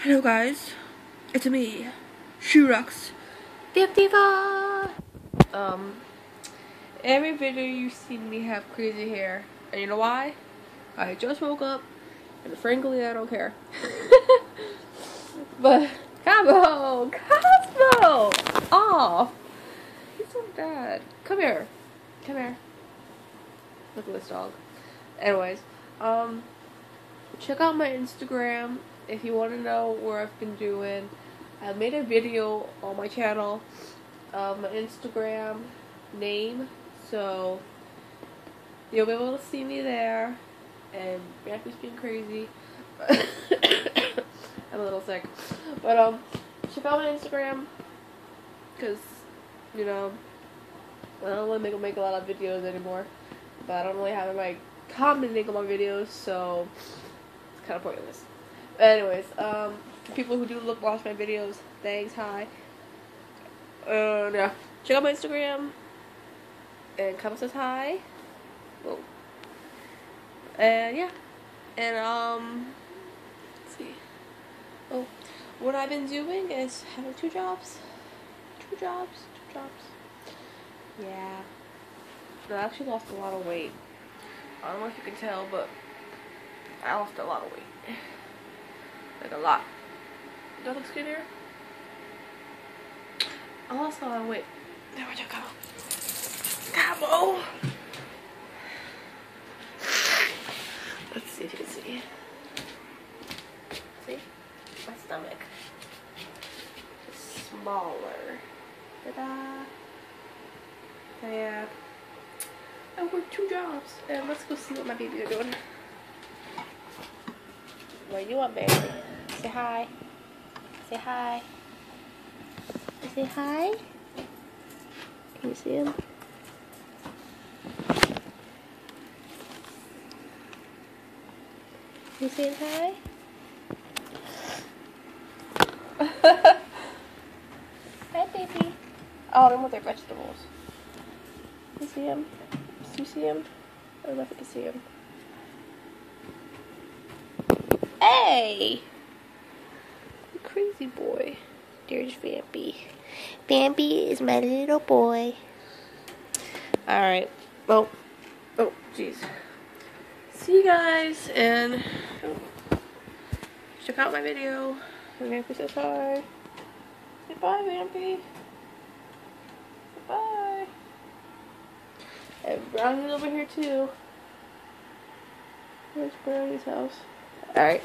Hello guys, it's me, Shurux, Diva. Every video you see me have crazy hair, and you know why? I just woke up, and frankly I don't care. But Cosmo, off. He's so bad. Come here. Look at this dog. Anyways, check out my Instagram if you want to know what I've been doing. I made a video on my channel of my Instagram name, so you'll be able to see me there. And Bianca's being crazy. I'm a little sick, but check out my Instagram, cause you know I don't really make a lot of videos anymore, but I don't really have my commenting on my videos, so it's kind of pointless. But anyways, for people who do watch my videos, thanks, hi. Yeah, check out my Instagram and come says hi. Whoa. And yeah, and let's see. Oh, what I've been doing is having two jobs. Yeah. I actually lost a lot of weight. I don't know if you can tell, but I lost a lot of weight. Like a lot. Do I look skinnier? I lost a lot of weight. There we go. Cabo! Let's see if you can see. See? My stomach. Just smaller. Ta-da! Yeah. I work two jobs. And let's go see what my babies are doing. Where you at, baby? Say hi. Say hi. Say hi. Can you see him? You saying hi? Hi, baby. Oh, they're with their vegetables. You see him? Do you see him? I don't know if you can see him. Hey! You crazy boy. There's Vampy. Vampy is my little boy. Alright. Oh, jeez. See you guys, and check out my video. Vampy says hi. Say bye, Vampy. Say bye. And Brownie's over here too. Where's Brownie's house? Alright.